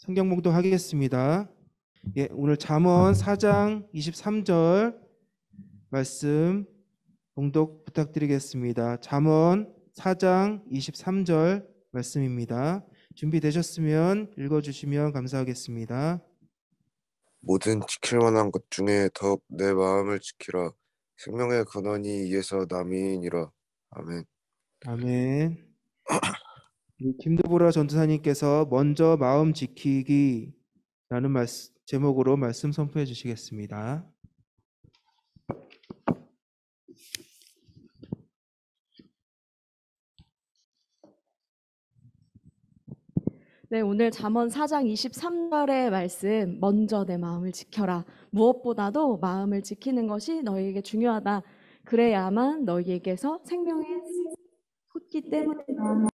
성경 봉독하겠습니다. 예, 오늘 잠언 4장 23절 말씀 봉독 부탁드리겠습니다. 잠언 4장 23절 말씀입니다. 준비되셨으면 읽어주시면 감사하겠습니다. 모든 지킬 만한 것 중에 더욱 내 마음을 지키라. 생명의 근원이 이에서 남이니라. 아멘. 아멘. 김두보라 전도사님께서 먼저 마음 지키기라는 제목으로 말씀 선포해 주시겠습니다. 네, 오늘 잠언 4장 23절의 말씀, 먼저 내 마음을 지켜라. 무엇보다도 마음을 지키는 것이 너희에게 중요하다. 그래야만 너희에게서 생명이 솟기 때문이다.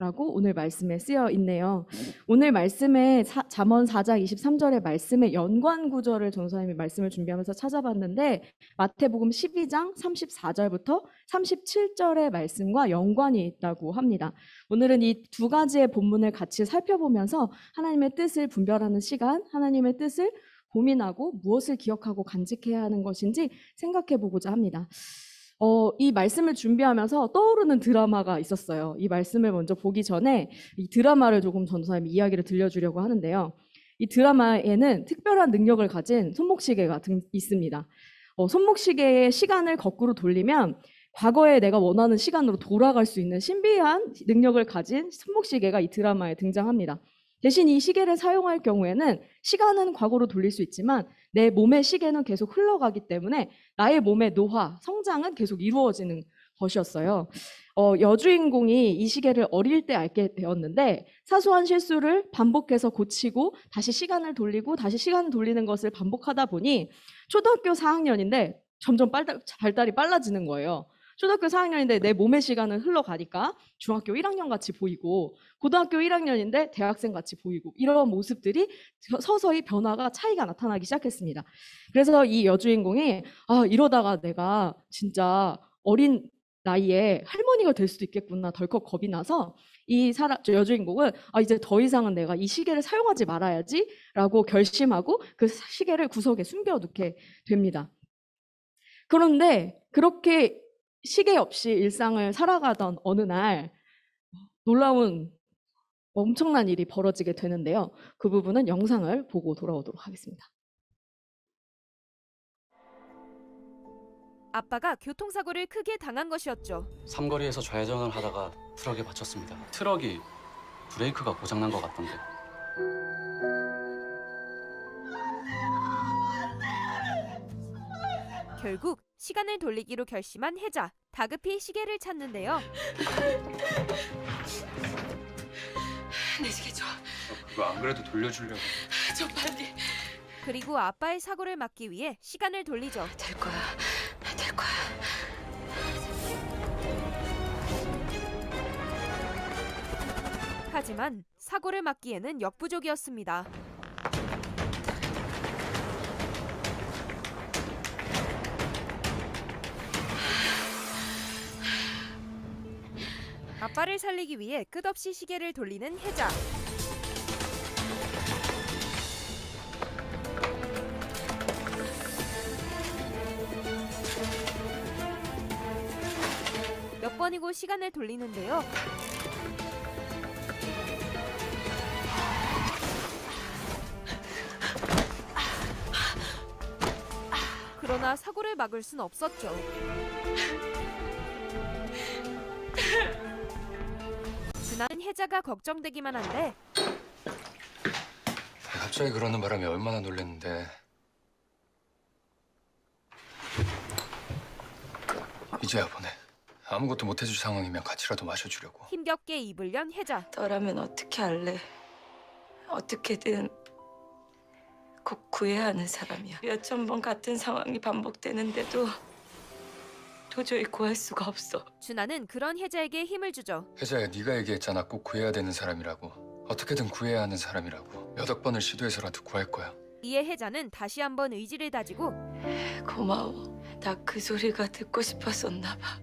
라고 오늘 말씀에 쓰여 있네요. 오늘 말씀에 잠언 4장 23절의 말씀의 연관 구절을 전도사님이 말씀을 준비하면서 찾아봤는데 마태복음 12장 34절부터 37절의 말씀과 연관이 있다고 합니다. 오늘은 이 두 가지의 본문을 같이 살펴보면서 하나님의 뜻을 분별하는 시간, 하나님의 뜻을 고민하고 무엇을 기억하고 간직해야 하는 것인지 생각해 보고자 합니다. 이 말씀을 준비하면서 떠오르는 드라마가 있었어요. 이 말씀을 먼저 보기 전에 이 드라마를 조금 전도사님이 이야기를 들려주려고 하는데요. 이 드라마에는 특별한 능력을 가진 손목시계가 있습니다. 손목시계의 시간을 거꾸로 돌리면 과거에 내가 원하는 시간으로 돌아갈 수 있는 신비한 능력을 가진 손목시계가 이 드라마에 등장합니다. 대신 이 시계를 사용할 경우에는 시간은 과거로 돌릴 수 있지만 내 몸의 시계는 계속 흘러가기 때문에 나의 몸의 노화, 성장은 계속 이루어지는 것이었어요. 여주인공이 이 시계를 어릴 때 알게 되었는데 사소한 실수를 반복해서 고치고 다시 시간을 돌리고 다시 시간을 돌리는 것을 반복하다 보니 초등학교 4학년인데 점점 발달이 빨라지는 거예요. 초등학교 4학년인데 내 몸의 시간은 흘러가니까 중학교 1학년 같이 보이고 고등학교 1학년인데 대학생 같이 보이고 이런 모습들이 서서히 변화가 차이가 나타나기 시작했습니다. 그래서 이 여주인공이 이러다가 내가 진짜 어린 나이에 할머니가 될 수도 있겠구나 덜컥 겁이 나서 여주인공은 이제 더 이상은 내가 이 시계를 사용하지 말아야지 라고 결심하고 그 시계를 구석에 숨겨놓게 됩니다. 그런데 그렇게 시계 없이 일상을 살아가던 어느 날 놀라운 엄청난 일이 벌어지게 되는데요. 그 부분은 영상을 보고 돌아오도록 하겠습니다. 아빠가 교통사고를 크게 당한 것이었죠. 삼거리에서 좌회전을 하다가 트럭에 받쳤습니다. 트럭이 브레이크가 고장난 것 같던데. 결국 시간을 돌리기로 결심한 혜자. 다급히 시계를 찾는데요. 내 시계 줘. 그거 안 그래도 돌려주려고. 좀 빨리. 그리고 아빠의 사고를 막기 위해 시간을 돌리죠. 될 거야. 될 거야. 하지만 사고를 막기에는 역부족이었습니다. 아빠를 살리기 위해 끝없이 시계를 돌리는 혜자. 몇 번이고 시간을 돌리는데요. 그러나 사고를 막을 순 없었죠. 준하는 혜자가 걱정되기만 한데 갑자기 그러는 바람에 얼마나 놀랐는데. 이제야 보내. 아무것도 못해줄 상황이면 같이라도 마셔주려고. 힘겹게 입을 연 혜자. 너라면 어떻게 할래? 어떻게든 꼭 구해야 하는 사람이야. 몇천 번 같은 상황이 반복되는데도 도저히 구할 수가 없어. 준하는 그런 혜자에게 힘을 주죠. 혜자야, 네가 얘기했잖아. 꼭 구해야 되는 사람이라고. 어떻게든 구해야 하는 사람이라고. 몇억 번을 시도해서라도 구할 거야. 이에 혜자는 다시 한번 의지를 다지고 고마워. 나 그 소리가 듣고 싶었었나 봐.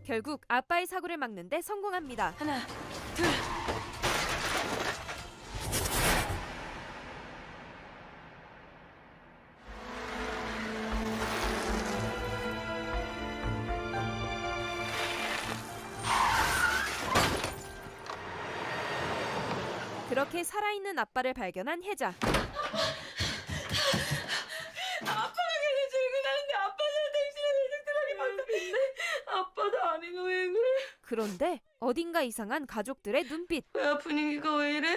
결국 아빠의 사고를 막는데 성공합니다. 하나, 둘. 그렇게 살아있는 아빠를 발견한 혜자. 아빠가 계속 출근하는데 아빠는 택시를 계속 트럭이 막히는데 아빠도 아니고 왜 그래? 그런데 어딘가 이상한 가족들의 눈빛. 왜 분위기가 왜 이래?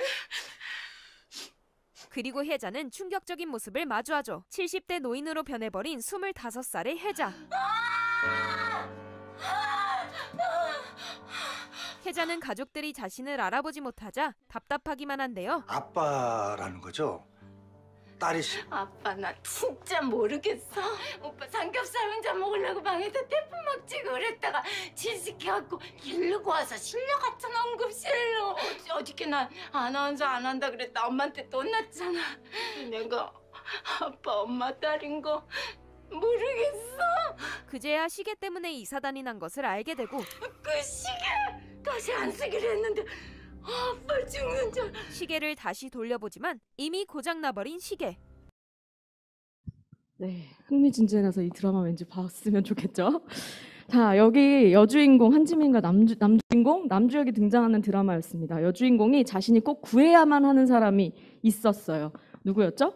그리고 혜자는 충격적인 모습을 마주하죠. 70대 노인으로 변해버린 25살의 혜자. 혜자는 가족들이 자신을 알아보지 못하자 답답하기만 한데요. 아빠라는 거죠? 딸이 아빠 나 진짜 모르겠어. 오빠 삼겹살 혼자 먹으려고 방에서 태풍 막 치고 그랬다가 질식해갖고 이르고 와서 실려갔잖아 응급실로. 어저께 난 아나운서 안 한다 그랬다 엄마한테 또 혼났잖아. 내가 아빠 엄마 딸인 거 모르겠어. 그제야 시계 때문에 이사단이 난 것을 알게 되고 그 시계 다시 안 쓰기로 했는데 아빠 죽는 줄. 시계를 다시 돌려보지만 이미 고장나버린 시계. 네, 흥미진진해서 이 드라마 왠지 봤으면 좋겠죠. 자, 여기 여주인공 한지민과 남주인공 남주혁이 등장하는 드라마였습니다. 여주인공이 자신이 꼭 구해야만 하는 사람이 있었어요. 누구였죠?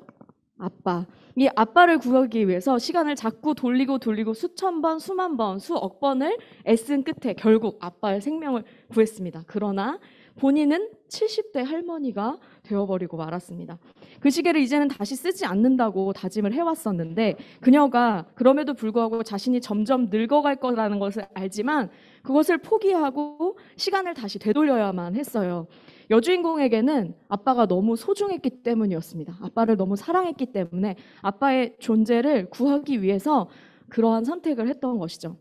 아빠. 이 아빠를 구하기 위해서 시간을 자꾸 돌리고 수천 번, 수만 번, 수억 번을 애쓴 끝에 결국 아빠의 생명을 구했습니다. 그러나 본인은 70대 할머니가 되어버리고 말았습니다. 그 시계를 이제는 다시 쓰지 않는다고 다짐을 해왔었는데 그녀가 그럼에도 불구하고 자신이 점점 늙어갈 거라는 것을 알지만 그것을 포기하고 시간을 다시 되돌려야만 했어요. 여주인공에게는 아빠가 너무 소중했기 때문이었습니다. 아빠를 너무 사랑했기 때문에 아빠의 존재를 구하기 위해서 그러한 선택을 했던 것이죠.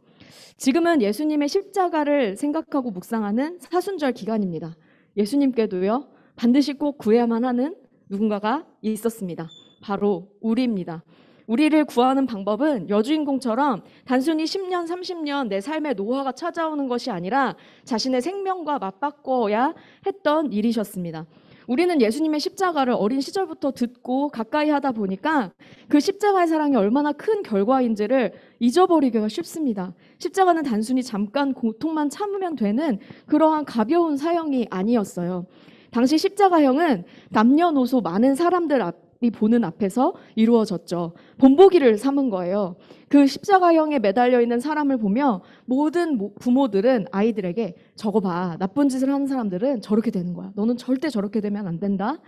지금은 예수님의 십자가를 생각하고 묵상하는 사순절 기간입니다. 예수님께도요, 반드시 꼭 구해야만 하는 누군가가 있었습니다. 바로 우리입니다. 우리를 구하는 방법은 여주인공처럼 단순히 10년, 30년 내 삶의 노화가 찾아오는 것이 아니라 자신의 생명과 맞바꿔야 했던 일이셨습니다. 우리는 예수님의 십자가를 어린 시절부터 듣고 가까이 하다 보니까 그 십자가의 사랑이 얼마나 큰 결과인지를 잊어버리기가 쉽습니다. 십자가는 단순히 잠깐 고통만 참으면 되는 그러한 가벼운 사형이 아니었어요. 당시 십자가형은 남녀노소 많은 사람들이 보는 앞에서 이루어졌죠. 본보기를 삼은 거예요. 그 십자가형에 매달려 있는 사람을 보며 모든 부모들은 아이들에게 저거 봐. 나쁜 짓을 하는 사람들은 저렇게 되는 거야. 너는 절대 저렇게 되면 안 된다.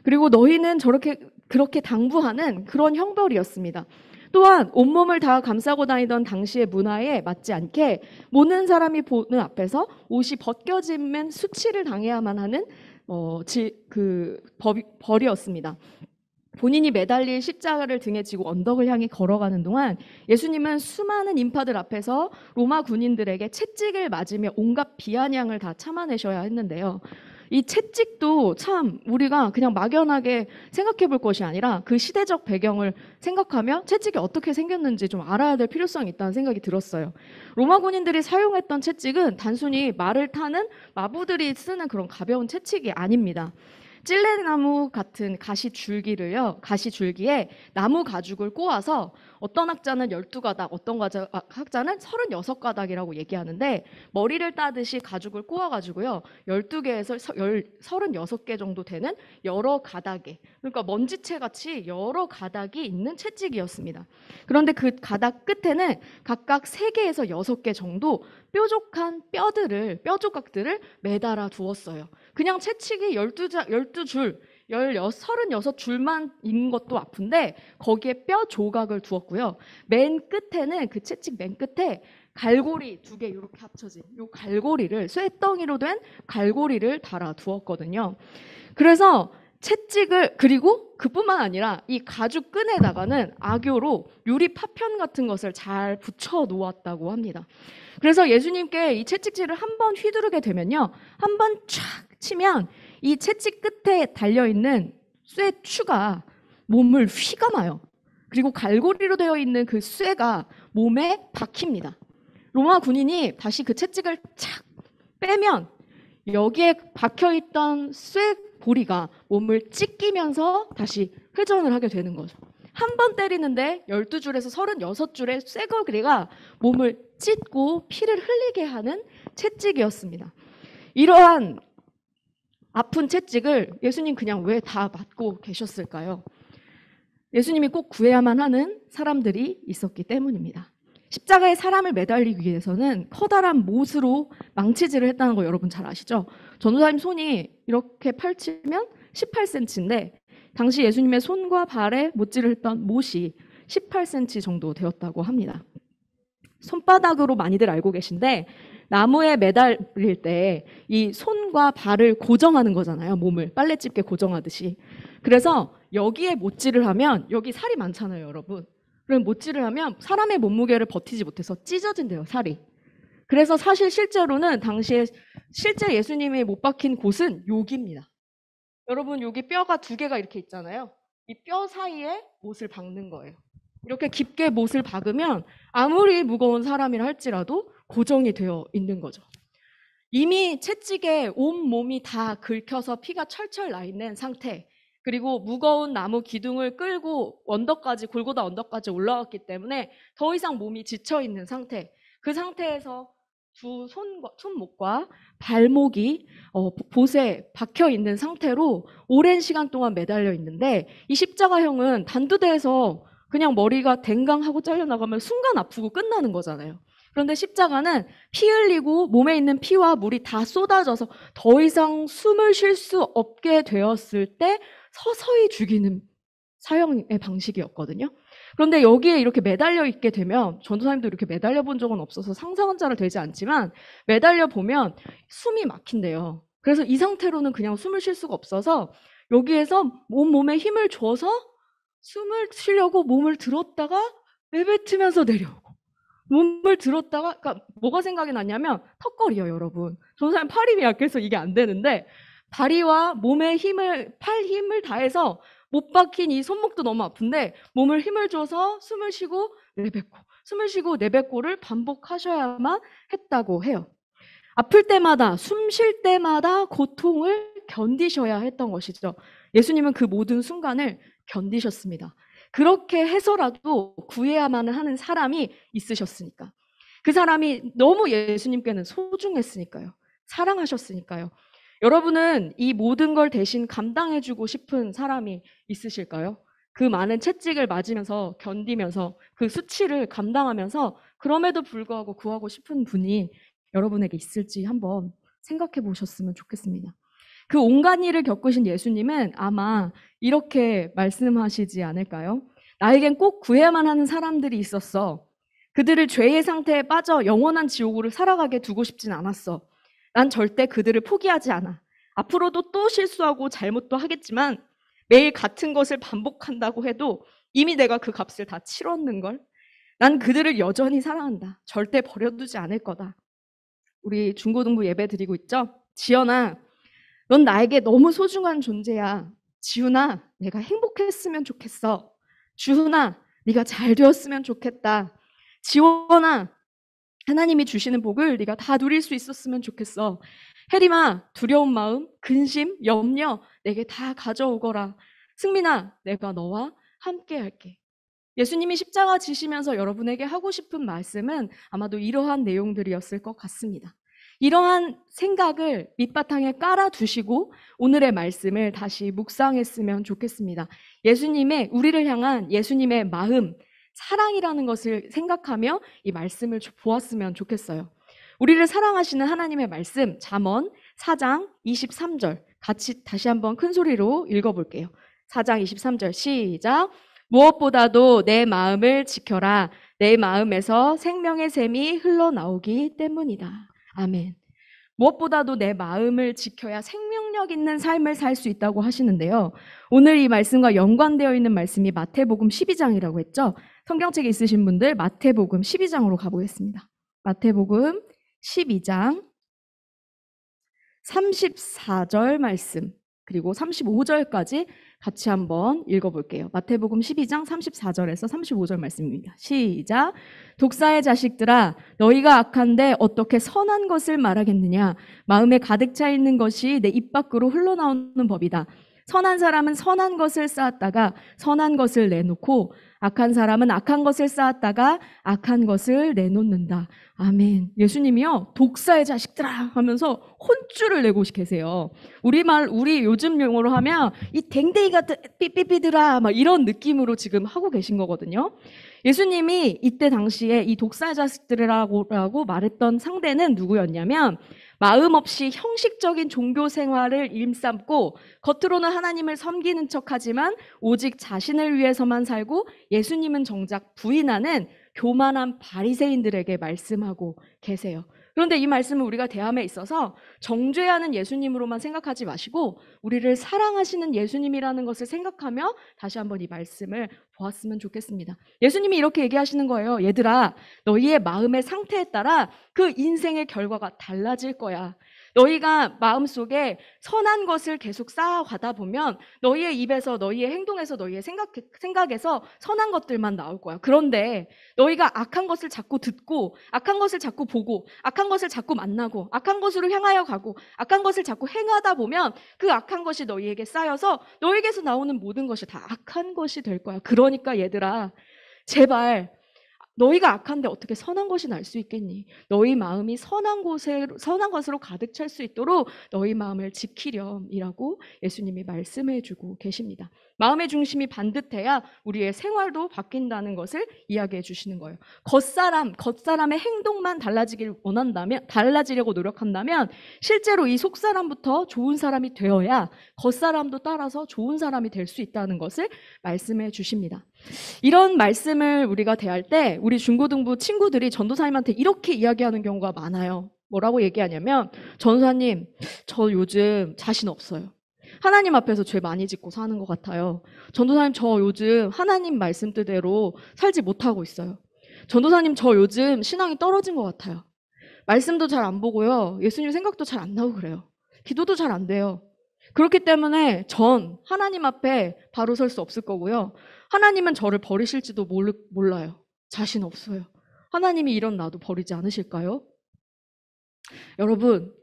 그리고 너희는 그렇게 당부하는 그런 형벌이었습니다. 또한 온몸을 다 감싸고 다니던 당시의 문화에 맞지 않게 모든 사람이 보는 앞에서 옷이 벗겨지면 수치를 당해야만 하는 벌이었습니다. 본인이 매달린 십자가를 등에 지고 언덕을 향해 걸어가는 동안 예수님은 수많은 인파들 앞에서 로마 군인들에게 채찍을 맞으며 온갖 비아냥을 다 참아내셔야 했는데요. 이 채찍도 참 우리가 그냥 막연하게 생각해 볼 것이 아니라 그 시대적 배경을 생각하며 채찍이 어떻게 생겼는지 좀 알아야 될 필요성이 있다는 생각이 들었어요. 로마 군인들이 사용했던 채찍은 단순히 말을 타는 마부들이 쓰는 그런 가벼운 채찍이 아닙니다. 찔레나무 같은 가시줄기에 나무 가죽을 꼬아서 어떤 학자는 12가닥, 어떤 학자는 36가닥이라고 얘기하는데 머리를 따듯이 가죽을 꼬아가지고요. 12개에서 36개 정도 되는 여러 가닥에, 그러니까 먼지채 같이 여러 가닥이 있는 채찍이었습니다. 그런데 그 가닥 끝에는 각각 3개에서 6개 정도 뾰족한 뼈조각들을 매달아 두었어요. 그냥 채찍이 12줄, 36줄만 있는 것도 아픈데 거기에 뼈 조각을 두었고요. 맨 끝에는 그 채찍 맨 끝에 갈고리 2개 이렇게 합쳐진 이 갈고리를 쇠덩이로 된 갈고리를 달아 두었거든요. 그래서 채찍을 그리고 그뿐만 아니라 이 가죽 끈에다가는 악교로 유리 파편 같은 것을 잘 붙여 놓았다고 합니다. 그래서 예수님께 이 채찍질을 한 번 휘두르게 되면요. 한 번 촥 치면 이 채찍 끝에 달려있는 쇠추가 몸을 휘감아요. 그리고 갈고리로 되어 있는 그 쇠가 몸에 박힙니다. 로마 군인이 다시 그 채찍을 착 빼면 여기에 박혀있던 쇠고리가 몸을 찢기면서 다시 회전을 하게 되는 거죠. 한 번 때리는데 12줄에서 36줄의 쇠고리가 몸을 찢고 피를 흘리게 하는 채찍이었습니다. 이러한 아픈 채찍을 예수님 그냥 왜 다 맞고 계셨을까요? 예수님이 꼭 구해야만 하는 사람들이 있었기 때문입니다. 십자가에 사람을 매달리기 위해서는 커다란 못으로 망치질을 했다는 거 여러분 잘 아시죠? 전도사님 손이 이렇게 펼치면 18cm인데 당시 예수님의 손과 발에 못질을 했던 못이 18cm 정도 되었다고 합니다. 손바닥으로 많이들 알고 계신데 나무에 매달릴 때 이 손과 발을 고정하는 거잖아요. 몸을 빨래집게 고정하듯이. 그래서 여기에 못질을 하면 여기 살이 많잖아요, 여러분. 그럼 못질을 하면 사람의 몸무게를 버티지 못해서 찢어진대요, 살이. 그래서 사실 실제로는 당시에 실제 예수님이 못 박힌 곳은 여기입니다. 여러분 여기 뼈가 2개가 이렇게 있잖아요. 이 뼈 사이에 못을 박는 거예요. 이렇게 깊게 못을 박으면 아무리 무거운 사람이라 할지라도 고정이 되어 있는 거죠. 이미 채찍에 온 몸이 다 긁혀서 피가 철철 나 있는 상태, 그리고 무거운 나무 기둥을 끌고 언덕까지, 골고다 언덕까지 올라왔기 때문에 더 이상 몸이 지쳐 있는 상태, 그 상태에서 두 손목과 발목이 못에 박혀 있는 상태로 오랜 시간 동안 매달려 있는데 이 십자가형은 단두대에서 그냥 머리가 댕강하고 잘려나가면 순간 아프고 끝나는 거잖아요. 그런데 십자가는 피 흘리고 몸에 있는 피와 물이 다 쏟아져서 더 이상 숨을 쉴 수 없게 되었을 때 서서히 죽이는 사형의 방식이었거든요. 그런데 여기에 이렇게 매달려 있게 되면, 전도사님도 이렇게 매달려 본 적은 없어서 상상은 잘 되지 않지만 매달려 보면 숨이 막힌대요. 그래서 이 상태로는 그냥 숨을 쉴 수가 없어서 여기에서 온몸에 힘을 줘서 숨을 쉬려고 몸을 들었다가 내뱉으면서 내려오고, 몸을 들었다가, 그러니까 뭐가 생각이 났냐면 턱걸이요, 여러분. 전도사님 팔 힘이 약해서 이게 안 되는데 다리와 몸의 힘을, 팔 힘을 다해서 못 박힌 이 손목도 너무 아픈데 몸을 힘을 줘서 숨을 쉬고 내뱉고, 숨을 쉬고 내뱉고를 반복하셔야만 했다고 해요. 아플 때마다, 숨 쉴 때마다 고통을 견디셔야 했던 것이죠. 예수님은 그 모든 순간을 견디셨습니다. 그렇게 해서라도 구해야만 하는 사람이 있으셨으니까. 그 사람이 너무 예수님께는 소중했으니까요. 사랑하셨으니까요. 여러분은 이 모든 걸 대신 감당해주고 싶은 사람이 있으실까요? 그 많은 채찍을 맞으면서 견디면서 그 수치를 감당하면서 그럼에도 불구하고 구하고 싶은 분이 여러분에게 있을지 한번 생각해 보셨으면 좋겠습니다. 그 온갖 일을 겪으신 예수님은 아마 이렇게 말씀하시지 않을까요? 나에겐 꼭 구해야만 하는 사람들이 있었어. 그들을 죄의 상태에 빠져 영원한 지옥으로 살아가게 두고 싶진 않았어. 난 절대 그들을 포기하지 않아. 앞으로도 또 실수하고 잘못도 하겠지만 매일 같은 것을 반복한다고 해도 이미 내가 그 값을 다 치렀는걸. 난 그들을 여전히 사랑한다. 절대 버려두지 않을 거다. 우리 중고등부 예배 드리고 있죠? 지연아, 넌 나에게 너무 소중한 존재야. 지훈아, 내가 행복했으면 좋겠어. 주훈아, 네가 잘 되었으면 좋겠다. 지원아, 하나님이 주시는 복을 네가 다 누릴 수 있었으면 좋겠어. 혜림아, 두려운 마음, 근심, 염려 내게 다 가져오거라. 승민아, 내가 너와 함께 할게. 예수님이 십자가 지시면서 여러분에게 하고 싶은 말씀은 아마도 이러한 내용들이었을 것 같습니다. 이러한 생각을 밑바탕에 깔아두시고 오늘의 말씀을 다시 묵상했으면 좋겠습니다. 예수님의, 우리를 향한 예수님의 마음, 사랑이라는 것을 생각하며 이 말씀을 보았으면 좋겠어요. 우리를 사랑하시는 하나님의 말씀, 잠언 4장 23절 같이 다시 한번 큰 소리로 읽어볼게요. 4장 23절 시작. 무엇보다도 내 마음을 지켜라. 내 마음에서 생명의 샘이 흘러나오기 때문이다. 아멘. 무엇보다도 내 마음을 지켜야 생명력 있는 삶을 살 수 있다고 하시는데요. 오늘 이 말씀과 연관되어 있는 말씀이 마태복음 12장이라고 했죠. 성경책에 있으신 분들 마태복음 12장으로 가보겠습니다. 마태복음 12장 34절 말씀 그리고 35절까지 같이 한번 읽어볼게요. 마태복음 12장 34절에서 35절 말씀입니다. 시작. 독사의 자식들아, 너희가 악한데 어떻게 선한 것을 말하겠느냐? 마음에 가득 차 있는 것이 내 입 밖으로 흘러나오는 법이다. 선한 사람은 선한 것을 쌓았다가 선한 것을 내놓고 악한 사람은 악한 것을 쌓았다가 악한 것을 내놓는다. 아멘. 예수님이요, 독사의 자식들아 하면서 혼쭐을 내고 계세요. 우리 요즘 용어로 하면 이 댕댕이 같은 삐삐삐들아 막 이런 느낌으로 지금 하고 계신 거거든요. 예수님이 이때 당시에 이 독사의 자식들이라고 말했던 상대는 누구였냐면, 마음 없이 형식적인 종교 생활을 일삼고 겉으로는 하나님을 섬기는 척하지만 오직 자신을 위해서만 살고 예수님은 정작 부인하는 교만한 바리새인들에게 말씀하고 계세요. 그런데 이 말씀을 우리가 대함에 있어서 정죄하는 예수님으로만 생각하지 마시고 우리를 사랑하시는 예수님이라는 것을 생각하며 다시 한번 이 말씀을 보았으면 좋겠습니다. 예수님이 이렇게 얘기하시는 거예요. 얘들아, 너희의 마음의 상태에 따라 그 인생의 결과가 달라질 거야. 너희가 마음속에 선한 것을 계속 쌓아가다 보면 너희의 입에서, 너희의 행동에서, 너희의 생각에서 선한 것들만 나올 거야. 그런데 너희가 악한 것을 자꾸 듣고 악한 것을 자꾸 보고 악한 것을 자꾸 만나고 악한 것으로 향하여 가고 악한 것을 자꾸 행하다 보면 그 악한 것이 너희에게 쌓여서 너희에게서 나오는 모든 것이 다 악한 것이 될 거야. 그러니까 얘들아, 제발 너희가 악한데 어떻게 선한 것이 날 수 있겠니? 너희 마음이 선한 것으로 가득 찰 수 있도록 너희 마음을 지키렴이라고 예수님이 말씀해 주고 계십니다. 마음의 중심이 반듯해야 우리의 생활도 바뀐다는 것을 이야기해 주시는 거예요. 겉사람의 행동만 달라지려고 노력한다면 실제로 이 속사람부터 좋은 사람이 되어야 겉사람도 따라서 좋은 사람이 될 수 있다는 것을 말씀해 주십니다. 이런 말씀을 우리가 대할 때 우리 중고등부 친구들이 전도사님한테 이렇게 이야기하는 경우가 많아요. 뭐라고 얘기하냐면, 전도사님, 저 요즘 자신 없어요. 하나님 앞에서 죄 많이 짓고 사는 것 같아요. 전도사님, 저 요즘 하나님 말씀 뜻대로 살지 못하고 있어요. 전도사님, 저 요즘 신앙이 떨어진 것 같아요. 말씀도 잘 안 보고요. 예수님 생각도 잘 안 나고 그래요. 기도도 잘 안 돼요. 그렇기 때문에 전 하나님 앞에 바로 설 수 없을 거고요. 하나님은 저를 버리실지도 몰라요. 자신 없어요. 하나님이 이런 나도 버리지 않으실까요? 여러분,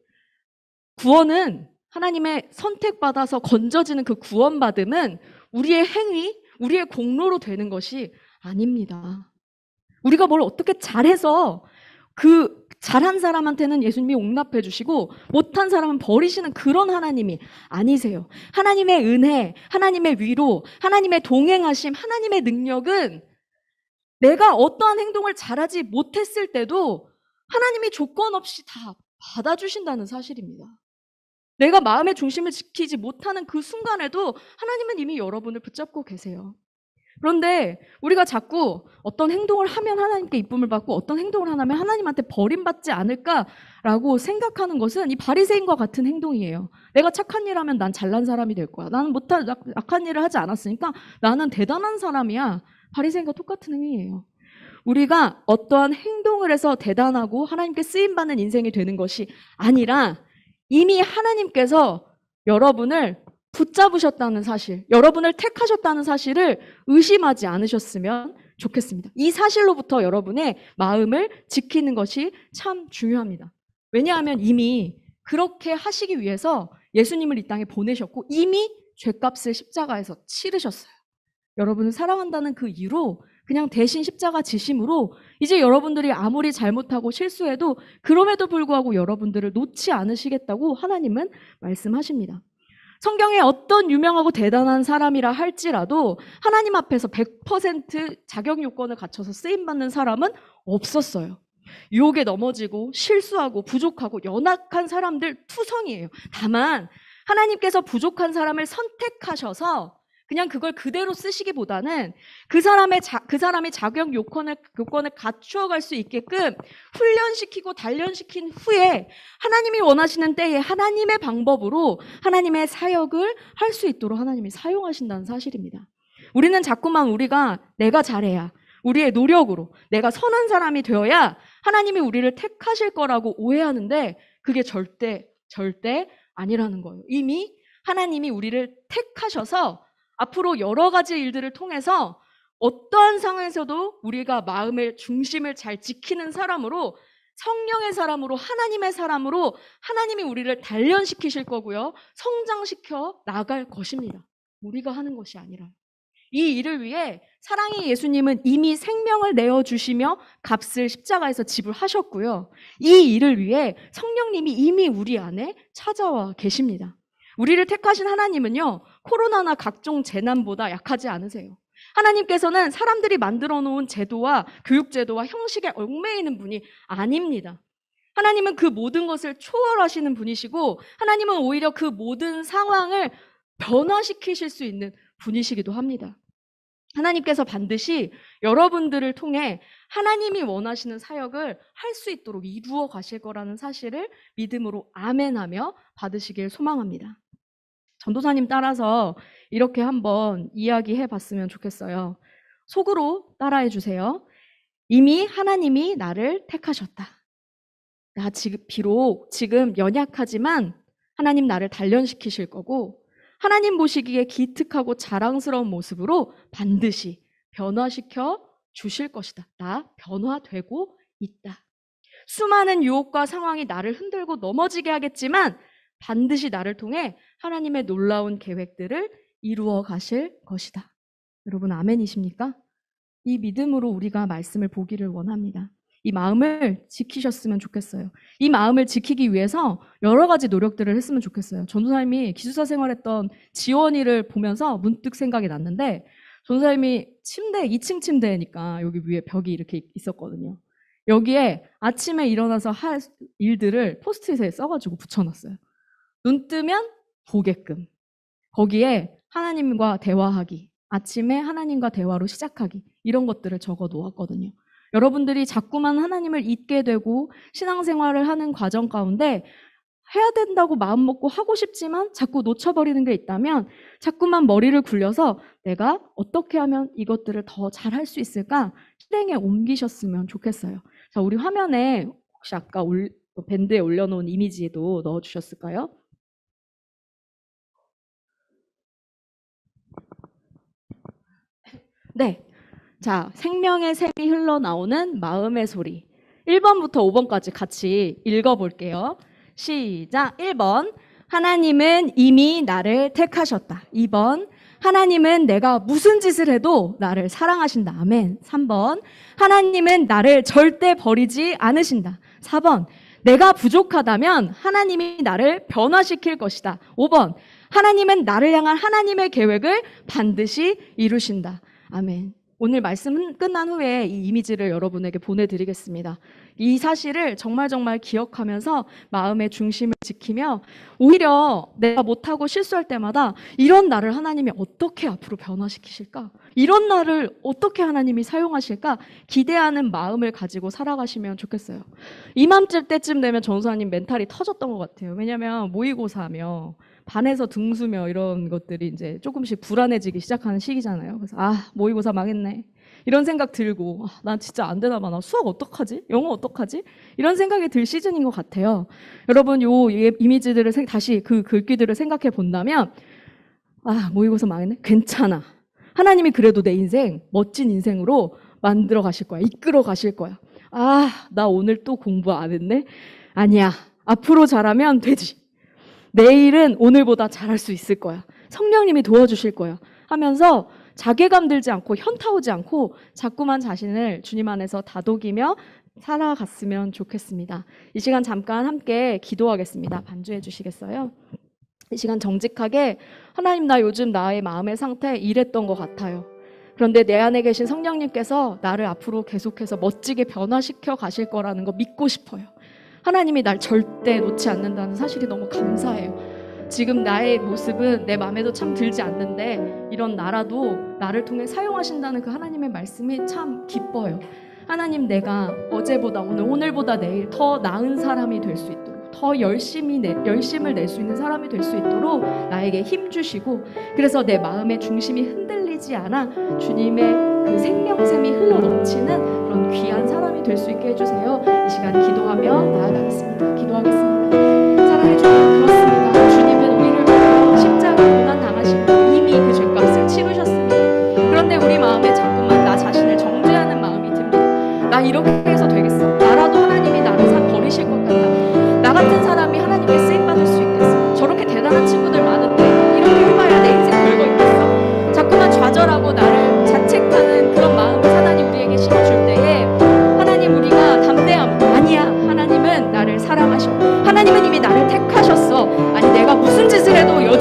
구원은 하나님의 선택받아서 건져지는 그 구원받음은 우리의 행위, 우리의 공로로 되는 것이 아닙니다. 우리가 뭘 어떻게 잘해서 그 잘한 사람한테는 예수님이 용납해 주시고 못한 사람은 버리시는 그런 하나님이 아니세요. 하나님의 은혜, 하나님의 위로, 하나님의 동행하심, 하나님의 능력은 내가 어떠한 행동을 잘하지 못했을 때도 하나님이 조건 없이 다 받아주신다는 사실입니다. 내가 마음의 중심을 지키지 못하는 그 순간에도 하나님은 이미 여러분을 붙잡고 계세요. 그런데 우리가 자꾸 어떤 행동을 하면 하나님께 이쁨을 받고 어떤 행동을 하면 하나님한테 버림받지 않을까라고 생각하는 것은 이 바리새인과 같은 행동이에요. 내가 착한 일 하면 난 잘난 사람이 될 거야. 나는 악한 일을 하지 않았으니까 나는 대단한 사람이야. 바리새인과 똑같은 행위예요. 우리가 어떠한 행동을 해서 대단하고 하나님께 쓰임받는 인생이 되는 것이 아니라 이미 하나님께서 여러분을 붙잡으셨다는 사실, 여러분을 택하셨다는 사실을 의심하지 않으셨으면 좋겠습니다. 이 사실로부터 여러분의 마음을 지키는 것이 참 중요합니다. 왜냐하면 이미 그렇게 하시기 위해서 예수님을 이 땅에 보내셨고 이미 죄값을 십자가에서 치르셨어요. 여러분을 사랑한다는 그 이유로 그냥 대신 십자가 지심으로 이제 여러분들이 아무리 잘못하고 실수해도 그럼에도 불구하고 여러분들을 놓지 않으시겠다고 하나님은 말씀하십니다. 성경에 어떤 유명하고 대단한 사람이라 할지라도 하나님 앞에서 100% 자격 요건을 갖춰서 쓰임받는 사람은 없었어요. 유혹에 넘어지고 실수하고 부족하고 연약한 사람들 투성이에요. 다만 하나님께서 부족한 사람을 선택하셔서 그냥 그걸 그대로 쓰시기보다는 그 사람이 자격 요건을 갖추어 갈 수 있게끔 훈련시키고 단련시킨 후에 하나님이 원하시는 때에 하나님의 방법으로 하나님의 사역을 할 수 있도록 하나님이 사용하신다는 사실입니다. 우리는 자꾸만 우리가 내가 잘해야, 우리의 노력으로 내가 선한 사람이 되어야 하나님이 우리를 택하실 거라고 오해하는데 그게 절대 아니라는 거예요. 이미 하나님이 우리를 택하셔서 앞으로 여러 가지 일들을 통해서 어떠한 상황에서도 우리가 마음의 중심을 잘 지키는 사람으로, 성령의 사람으로, 하나님의 사람으로 하나님이 우리를 단련시키실 거고요. 성장시켜 나갈 것입니다. 우리가 하는 것이 아니라. 이 일을 위해 사랑의 예수님은 이미 생명을 내어주시며 값을 십자가에서 지불하셨고요. 이 일을 위해 성령님이 이미 우리 안에 찾아와 계십니다. 우리를 택하신 하나님은요, 코로나나 각종 재난보다 약하지 않으세요. 하나님께서는 사람들이 만들어 놓은 제도와 교육제도와 형식에 얽매이는 분이 아닙니다. 하나님은 그 모든 것을 초월하시는 분이시고, 하나님은 오히려 그 모든 상황을 변화시키실 수 있는 분이시기도 합니다. 하나님께서 반드시 여러분들을 통해 하나님이 원하시는 사역을 할 수 있도록 이루어 가실 거라는 사실을 믿음으로 아멘하며 받으시길 소망합니다. 전도사님 따라서 이렇게 한번 이야기해 봤으면 좋겠어요. 속으로 따라해 주세요. 이미 하나님이 나를 택하셨다. 나 비록 지금 연약하지만 하나님 나를 단련시키실 거고, 하나님 보시기에 기특하고 자랑스러운 모습으로 반드시 변화시켜 주실 것이다. 나 변화되고 있다. 수많은 유혹과 상황이 나를 흔들고 넘어지게 하겠지만 반드시 나를 통해 하나님의 놀라운 계획들을 이루어 가실 것이다. 여러분 아멘이십니까? 이 믿음으로 우리가 말씀을 보기를 원합니다. 이 마음을 지키셨으면 좋겠어요. 이 마음을 지키기 위해서 여러 가지 노력들을 했으면 좋겠어요. 전도사님이 기숙사 생활했던 지원이를 보면서 문득 생각이 났는데, 전도사님이 2층 침대니까 여기 위에 벽이 이렇게 있었거든요. 여기에 아침에 일어나서 할 일들을 포스트잇에 써가지고 붙여놨어요. 눈 뜨면 보게끔. 거기에 하나님과 대화하기, 아침에 하나님과 대화로 시작하기, 이런 것들을 적어 놓았거든요. 여러분들이 자꾸만 하나님을 잊게 되고 신앙생활을 하는 과정 가운데 해야 된다고 마음먹고 하고 싶지만 자꾸 놓쳐버리는 게 있다면 자꾸만 머리를 굴려서 내가 어떻게 하면 이것들을 더 잘할 수 있을까 실행에 옮기셨으면 좋겠어요. 자, 우리 화면에 혹시 아까 밴드에 올려놓은 이미지도 넣어주셨을까요? 네. 자, 생명의 샘이 흘러나오는 마음의 소리. 1번부터 5번까지 같이 읽어볼게요. 시작. 1번. 하나님은 이미 나를 택하셨다. 2번. 하나님은 내가 무슨 짓을 해도 나를 사랑하신다. 아멘. 3번. 하나님은 나를 절대 버리지 않으신다. 4번. 내가 부족하다면 하나님이 나를 변화시킬 것이다. 5번. 하나님은 나를 향한 하나님의 계획을 반드시 이루신다. 아멘. 오늘 말씀 끝난 후에 이 이미지를 여러분에게 보내드리겠습니다. 이 사실을 정말 기억하면서 마음의 중심을 지키며, 오히려 내가 못하고 실수할 때마다 이런 나를 하나님이 어떻게 앞으로 변화시키실까? 이런 나를 어떻게 하나님이 사용하실까? 기대하는 마음을 가지고 살아가시면 좋겠어요. 이맘쯤 때쯤 되면 전도사님 멘탈이 터졌던 것 같아요. 왜냐하면 모의고사며 반에서 등수며 이런 것들이 이제 조금씩 불안해지기 시작하는 시기잖아요. 그래서 모의고사 망했네. 이런 생각 들고 난 진짜 안 되나 봐. 나 수학 어떡하지? 영어 어떡하지? 이런 생각이 들 시즌인 것 같아요. 여러분 요 이미지들을 다시 그 글귀들을 생각해 본다면 모의고사 망했네? 괜찮아. 하나님이 그래도 내 인생 멋진 인생으로 만들어 가실 거야. 이끌어 가실 거야. 나 오늘 또 공부 안 했네? 아니야. 앞으로 잘하면 되지. 내일은 오늘보다 잘할 수 있을 거야. 성령님이 도와주실 거야. 하면서 자괴감 들지 않고 현타 오지 않고 자꾸만 자신을 주님 안에서 다독이며 살아갔으면 좋겠습니다. 이 시간 잠깐 함께 기도하겠습니다. 반주해 주시겠어요? 이 시간 정직하게 하나님, 나 요즘 나의 마음의 상태 이랬던 것 같아요. 그런데 내 안에 계신 성령님께서 나를 앞으로 계속해서 멋지게 변화시켜 가실 거라는 거 믿고 싶어요. 하나님이 날 절대 놓지 않는다는 사실이 너무 감사해요. 지금 나의 모습은 내 마음에도 참 들지 않는데 이런 나라도 나를 통해 사용하신다는 그 하나님의 말씀이 참 기뻐요. 하나님, 내가 어제보다 오늘보다 내일 더 나은 사람이 될 수 있도록, 더 열심을 낼 수 있는 사람이 될 수 있도록 나에게 힘 주시고, 그래서 내 마음의 중심이 흔들리지 않아 주님의 그 생명샘이 흘러넘치는 그런 귀한 사람이 될 수 있게 해주세요. 이 시간 기도하며 나아가겠습니다. 기도하겠습니다. 사랑해 주님, 그렇습니다. 주님은 우리를 위하여 십자가 고난 당하시고 이미 그 죄값을 치르셨습니다. 그런데 우리 마음에 자꾸만 나 자신을 정죄하는 마음이 듭니다. 나 이렇게 해서 되겠어? 나라도 하나님이 나를 버리실 것 같다. 나 같은 사람이 하나님께 쓰임받을 수 있겠어? 저렇게 대단한 친구들 많은데 이렇게 해봐야 내 인생 별거 있겠어? 자꾸만 좌절하고 나를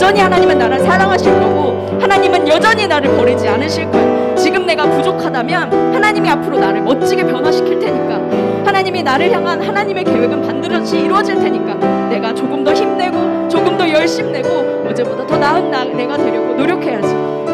여전히 하나님은 나를 사랑하실 거고 하나님은 여전히 나를 버리지 않으실 거예요. 지금 내가 부족하다면 하나님이 앞으로 나를 멋지게 변화시킬 테니까, 하나님이 나를 향한 하나님의 계획은 반드시 이루어질 테니까 내가 조금 더 힘내고 조금 더 열심내고 어제보다 더 나은 내가 되려고 노력해야지.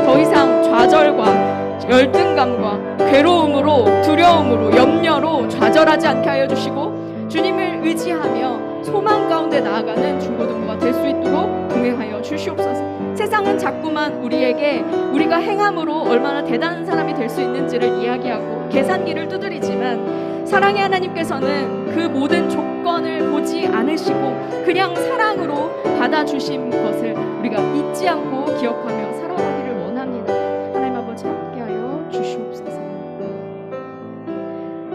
더 이상 좌절과 열등감과 괴로움으로, 두려움으로, 염려로 좌절하지 않게 하여 주시고 주님을 의지하며 소망 가운데 나아가는 중고등부가 될 수 있도록 동행하여 주시옵소서. 세상은 자꾸만 우리에게 우리가 행함으로 얼마나 대단한 사람이 될 수 있는지를 이야기하고 계산기를 두드리지만 사랑의 하나님께서는 그 모든 조건을 보지 않으시고 그냥 사랑으로 받아주신 것을 우리가 잊지 않고 기억하며 살아가기를 원합니다. 하나님 아버지 함께하여 주시옵소서.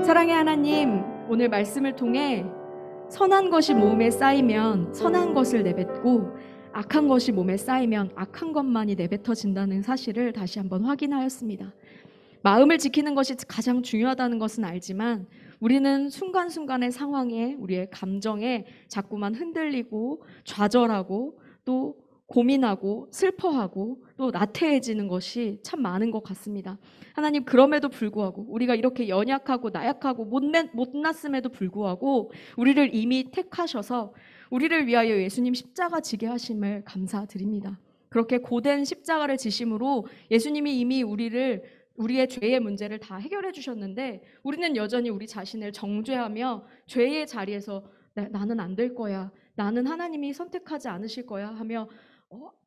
사랑의 하나님, 오늘 말씀을 통해 선한 것이 몸에 쌓이면 선한 것을 내뱉고 악한 것이 몸에 쌓이면 악한 것만이 내뱉어진다는 사실을 다시 한번 확인하였습니다. 마음을 지키는 것이 가장 중요하다는 것은 알지만 우리는 순간순간의 상황에, 우리의 감정에 자꾸만 흔들리고 좌절하고 또 고민하고 슬퍼하고 또 나태해지는 것이 참 많은 것 같습니다. 하나님, 그럼에도 불구하고 우리가 이렇게 연약하고 나약하고 못났음에도 불구하고 우리를 이미 택하셔서 우리를 위하여 예수님 십자가 지게 하심을 감사드립니다. 그렇게 고된 십자가를 지심으로 예수님이 이미 우리의 죄의 문제를 다 해결해 주셨는데 우리는 여전히 우리 자신을 정죄하며 죄의 자리에서 나는 안 될 거야, 나는 하나님이 선택하지 않으실 거야 하며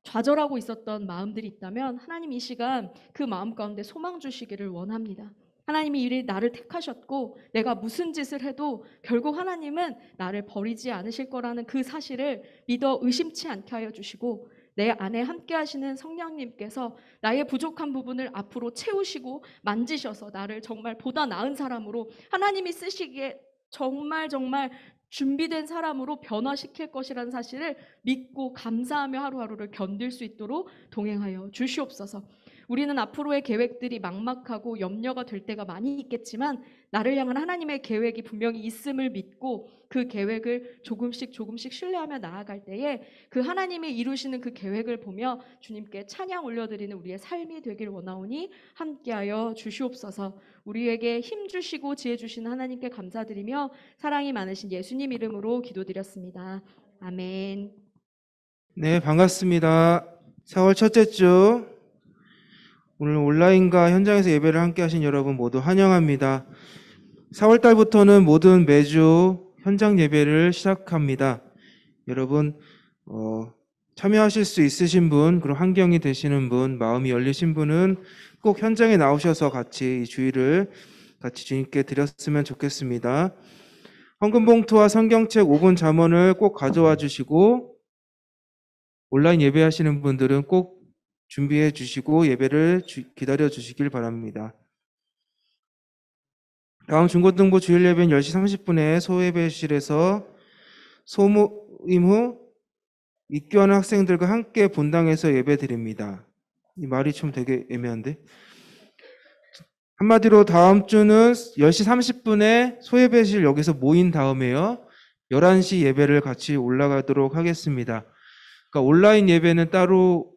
좌절하고 있었던 마음들이 있다면 하나님 이 시간 그 마음 가운데 소망 주시기를 원합니다. 하나님이 이리 나를 택하셨고 내가 무슨 짓을 해도 결국 하나님은 나를 버리지 않으실 거라는 그 사실을 믿어 의심치 않게 하여 주시고 내 안에 함께 하시는 성령님께서 나의 부족한 부분을 앞으로 채우시고 만지셔서 나를 정말 보다 나은 사람으로 하나님이 쓰시기에 정말 준비된 사람으로 변화시킬 것이라는 사실을 믿고 감사하며 하루하루를 견딜 수 있도록 동행하여 주시옵소서. 우리는 앞으로의 계획들이 막막하고 염려가 될 때가 많이 있겠지만 나를 향한 하나님의 계획이 분명히 있음을 믿고 그 계획을 조금씩 신뢰하며 나아갈 때에 그 하나님이 이루시는 그 계획을 보며 주님께 찬양 올려드리는 우리의 삶이 되길 원하오니 함께하여 주시옵소서. 우리에게 힘 주시고 지혜 주시는 하나님께 감사드리며 사랑이 많으신 예수님 이름으로 기도드렸습니다. 아멘. 네, 반갑습니다. 4월 첫째 주 오늘 온라인과 현장에서 예배를 함께 하신 여러분 모두 환영합니다. 4월 달부터는 모든 매주 현장 예배를 시작합니다. 여러분 참여하실 수 있으신 분, 그리고 환경이 되시는 분, 마음이 열리신 분은 꼭 현장에 나오셔서 같이 이 주일을 같이 주님께 드렸으면 좋겠습니다. 헌금봉투와 성경책 5분 잠언을 꼭 가져와 주시고 온라인 예배하시는 분들은 꼭 준비해 주시고 예배를 기다려 주시길 바랍니다. 다음 중고등부 주일 예배는 10시 30분에 소예배실에서 소모임 후 입교하는 학생들과 함께 본당에서 예배 드립니다. 이 말이 좀 되게 애매한데? 한마디로 다음 주는 10시 30분에 소예배실 여기서 모인 다음에요. 11시 예배를 같이 올라가도록 하겠습니다. 그러니까 온라인 예배는 따로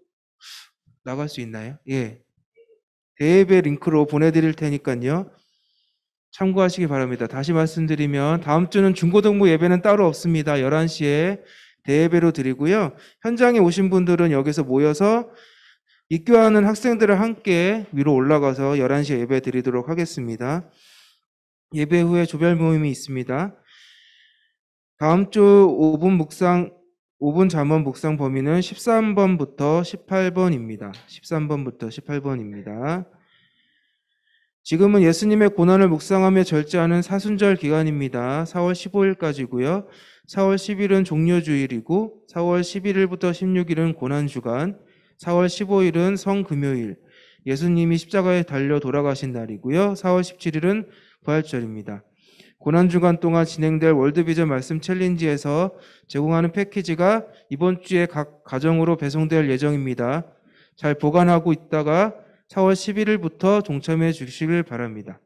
나갈 수 있나요? 예. 대예배 링크로 보내드릴 테니까요. 참고하시기 바랍니다. 다시 말씀드리면 다음 주는 중고등부 예배는 따로 없습니다. 11시에 대예배로 드리고요. 현장에 오신 분들은 여기서 모여서 입교하는 학생들을 함께 위로 올라가서 11시에 예배 드리도록 하겠습니다. 예배 후에 조별 모임이 있습니다. 다음 주 5분 잠언 묵상 범위는 13번부터 18번입니다. 13번부터 18번입니다. 지금은 예수님의 고난을 묵상하며 절제하는 사순절 기간입니다. 4월 15일까지고요. 4월 10일은 종료주일이고 4월 11일부터 16일은 고난주간, 4월 15일은 성금요일, 예수님이 십자가에 달려 돌아가신 날이고요. 4월 17일은 부활절입니다. 고난주간 동안 진행될 월드비전 말씀 챌린지에서 제공하는 패키지가 이번 주에 각 가정으로 배송될 예정입니다. 잘 보관하고 있다가 4월 11일부터 동참해 주시길 바랍니다.